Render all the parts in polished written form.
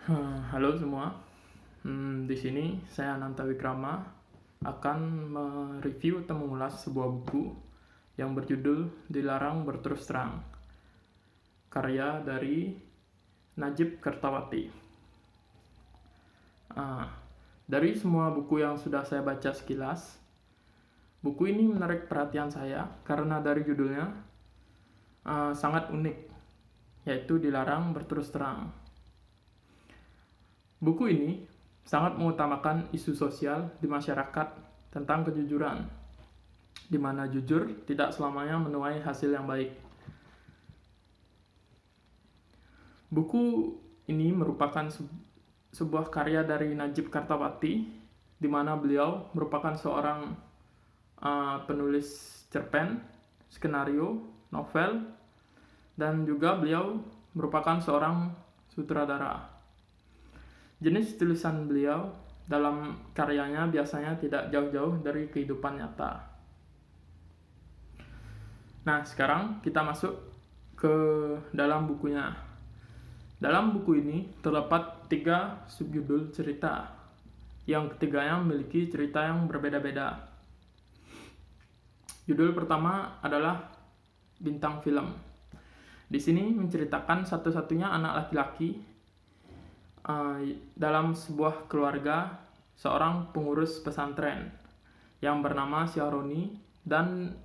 Halo semua. Di sini saya Ananta Wikrama akan mereview atau mengulas sebuah buku yang berjudul Dilarang Berterus Terang, karya dari Najib Kertawati. Dari semua buku yang sudah saya baca sekilas, buku ini menarik perhatian saya karena dari judulnya sangat unik, yaitu Dilarang Berterus Terang. Buku ini sangat mengutamakan isu sosial di masyarakat tentang kejujuran, di mana jujur tidak selamanya menuai hasil yang baik. Buku ini merupakan sebuah karya dari Najib Kertawati, di mana beliau merupakan seorang penulis cerpen, skenario, novel, dan juga beliau merupakan seorang sutradara. Jenis tulisan beliau dalam karyanya biasanya tidak jauh-jauh dari kehidupan nyata. Nah, sekarang kita masuk ke dalam bukunya. Dalam buku ini terdapat 3 subjudul cerita. Yang ketiganya memiliki cerita yang berbeda-beda. Judul pertama adalah Bintang Film. Di sini menceritakan satu-satunya anak laki-laki dalam sebuah keluarga, seorang pengurus pesantren yang bernama Syahroni, dan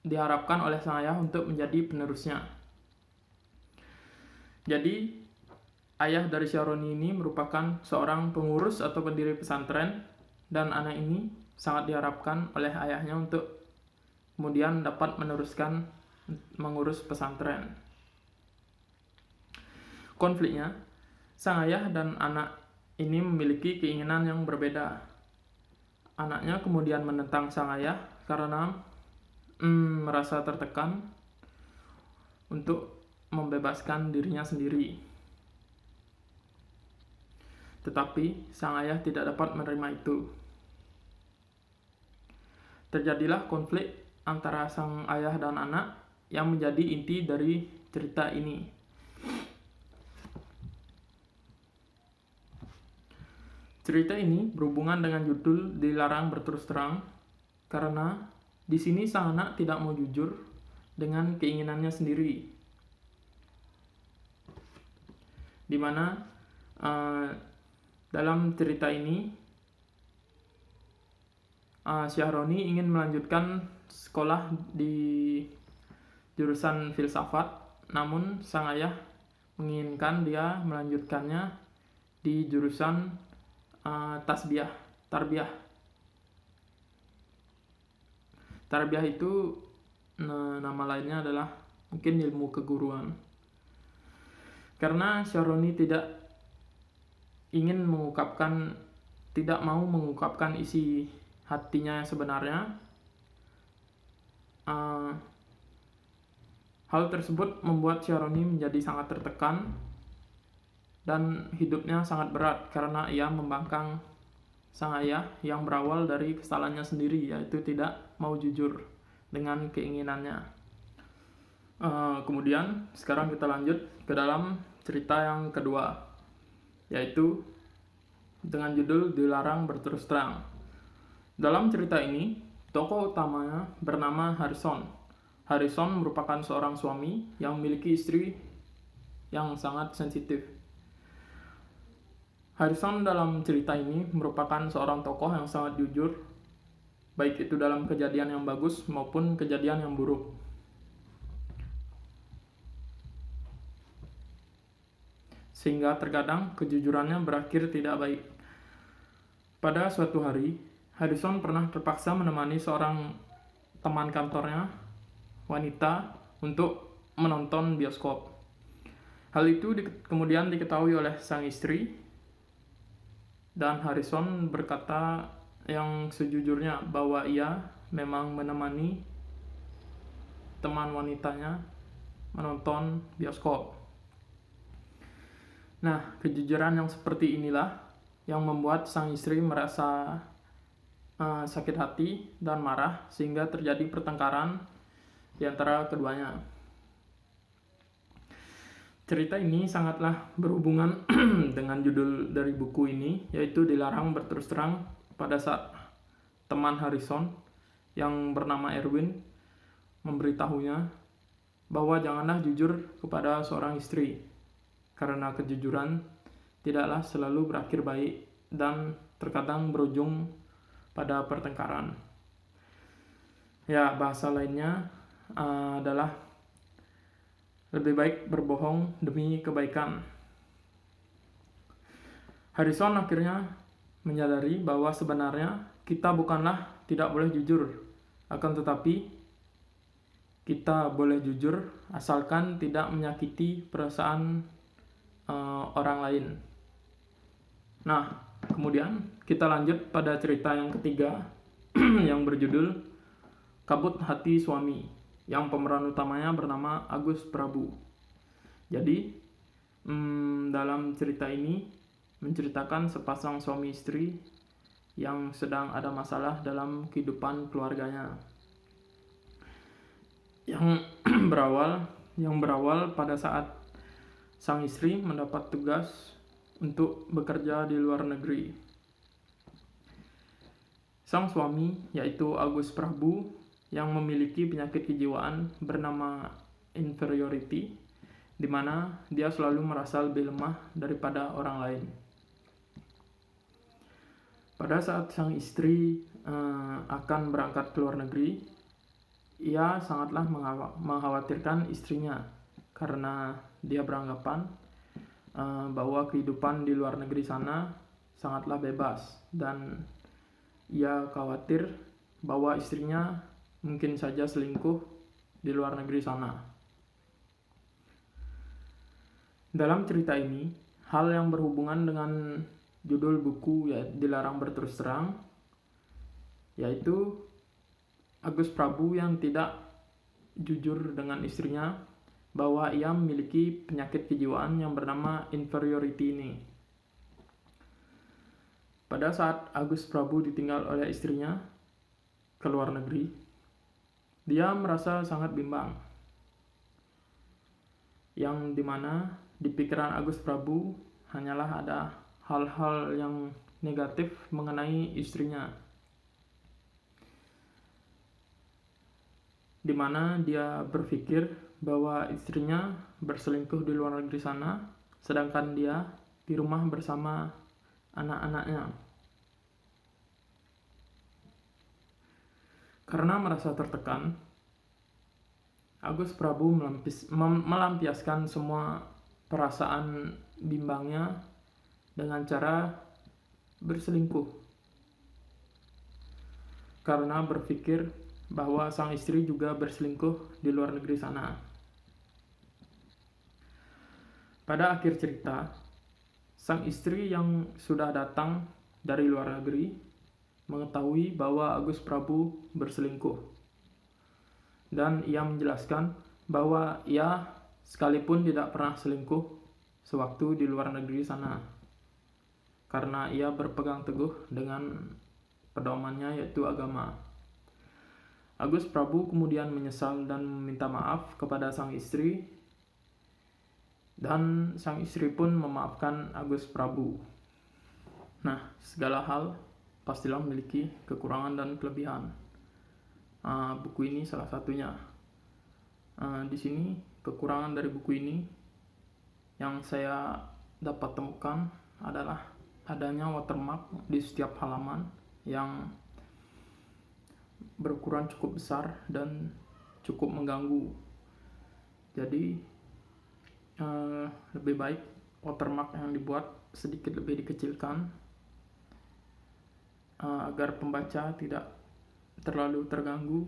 diharapkan oleh sang ayah untuk menjadi penerusnya. Jadi ayah dari Syahroni ini merupakan seorang pengurus atau pendiri pesantren, dan anak ini sangat diharapkan oleh ayahnya untuk kemudian dapat meneruskan mengurus pesantren. Konfliknya, sang ayah dan anak ini memiliki keinginan yang berbeda. Anaknya kemudian menentang sang ayah karena merasa tertekan untuk membebaskan dirinya sendiri. Tetapi sang ayah tidak dapat menerima itu. Terjadilah konflik antara sang ayah dan anak yang menjadi inti dari cerita ini. Cerita ini berhubungan dengan judul Dilarang Berterus Terang karena di sini sang anak tidak mau jujur dengan keinginannya sendiri, di mana dalam cerita ini Syahroni ingin melanjutkan sekolah di jurusan filsafat, namun sang ayah menginginkan dia melanjutkannya di jurusan tarbiyah. Tarbiyah itu nama lainnya adalah mungkin ilmu keguruan. Karena Syahroni tidak mau mengungkapkan isi hatinya yang sebenarnya, hal tersebut membuat Syahroni menjadi sangat tertekan dan hidupnya sangat berat karena ia membangkang sang ayah yang berawal dari kesalahannya sendiri, yaitu tidak mau jujur dengan keinginannya. Kemudian sekarang kita lanjut ke dalam cerita yang kedua, yaitu dengan judul Dilarang Berterus Terang. Dalam cerita ini, tokoh utamanya bernama Harrison. Harrison merupakan seorang suami yang memiliki istri yang sangat sensitif. Harrison dalam cerita ini merupakan seorang tokoh yang sangat jujur, baik itu dalam kejadian yang bagus maupun kejadian yang buruk. Sehingga terkadang kejujurannya berakhir tidak baik. Pada suatu hari, Harrison pernah terpaksa menemani seorang teman kantornya, wanita, untuk menonton bioskop. Hal itu kemudian diketahui oleh sang istri, dan Harrison berkata yang sejujurnya bahwa ia memang menemani teman wanitanya menonton bioskop. Nah, kejujuran yang seperti inilah yang membuat sang istri merasa sakit hati dan marah, sehingga terjadi pertengkaran di antara keduanya. cerita ini sangatlah berhubungan dengan judul dari buku ini, yaitu Dilarang Berterus Terang, pada saat teman Harrison yang bernama Erwin memberitahunya bahwa janganlah jujur kepada seorang istri, karena kejujuran tidaklah selalu berakhir baik dan terkadang berujung pada pertengkaran. Ya, bahasa lainnya adalah lebih baik berbohong demi kebaikan. Harrison akhirnya menyadari bahwa sebenarnya kita bukanlah tidak boleh jujur, akan tetapi kita boleh jujur asalkan tidak menyakiti perasaan orang lain. Nah, kemudian kita lanjut pada cerita yang ketiga yang berjudul Kabut Hati Suami, yang pemeran utamanya bernama Agus Prabu. Jadi dalam cerita ini menceritakan sepasang suami istri yang sedang ada masalah dalam kehidupan keluarganya, yang berawal pada saat sang istri mendapat tugas untuk bekerja di luar negeri. Sang suami, yaitu Agus Prabu, yang memiliki penyakit kejiwaan bernama inferiority, di mana dia selalu merasa lebih lemah daripada orang lain. Pada saat sang istri akan berangkat ke luar negeri, ia sangatlah mengkhawatirkan istrinya karena dia beranggapan bahwa kehidupan di luar negeri sana sangatlah bebas, dan ia khawatir bahwa istrinya mungkin saja selingkuh di luar negeri sana. Dalam cerita ini, hal yang berhubungan dengan judul buku Dilarang Berterus Terang, yaitu Agus Prabu yang tidak jujur dengan istrinya bahwa ia memiliki penyakit kejiwaan yang bernama inferiority ini. Pada saat Agus Prabu ditinggal oleh istrinya ke luar negeri, dia merasa sangat bimbang, yang dimana di pikiran Agus Prabu hanyalah ada hal-hal yang negatif mengenai istrinya, dimana dia berpikir bahwa istrinya berselingkuh di luar negeri sana, sedangkan dia di rumah bersama anak-anaknya. Karena merasa tertekan, Agus Prabu melampiaskan semua perasaan bimbangnya dengan cara berselingkuh, karena berpikir bahwa sang istri juga berselingkuh di luar negeri sana. Pada akhir cerita, sang istri yang sudah datang dari luar negeri mengetahui bahwa Agus Prabu berselingkuh, dan ia menjelaskan bahwa ia sekalipun tidak pernah selingkuh sewaktu di luar negeri sana, karena ia berpegang teguh dengan pedomannya, yaitu agama. Agus Prabu kemudian menyesal dan meminta maaf kepada sang istri, dan sang istri pun memaafkan Agus Prabu. Nah, segala hal pastilah memiliki kekurangan dan kelebihan. Buku ini salah satunya. Di sini kekurangan dari buku ini yang saya dapat temukan adalah adanya watermark di setiap halaman yang berukuran cukup besar dan cukup mengganggu. Jadi lebih baik watermark yang dibuat sedikit lebih dikecilkan agar pembaca tidak terlalu terganggu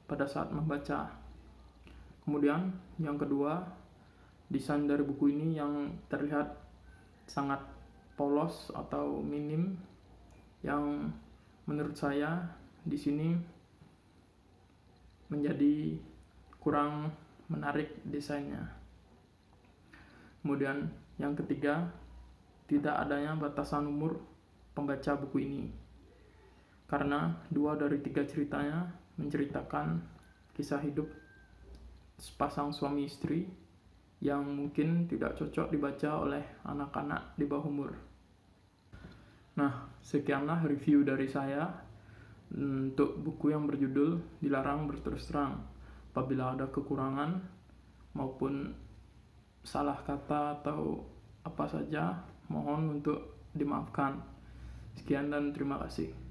pada saat membaca. Kemudian yang kedua, desain dari buku ini yang terlihat sangat polos atau minim, yang menurut saya di sini menjadi kurang menarik desainnya. Kemudian yang ketiga, tidak adanya batasan umur pembaca buku ini, karena 2 dari 3 ceritanya menceritakan kisah hidup sepasang suami istri yang mungkin tidak cocok dibaca oleh anak-anak di bawah umur. Nah, sekianlah review dari saya untuk buku yang berjudul Dilarang Berterus Terang. Apabila ada kekurangan maupun salah kata atau apa saja, mohon untuk dimaafkan. Sekian dan terima kasih.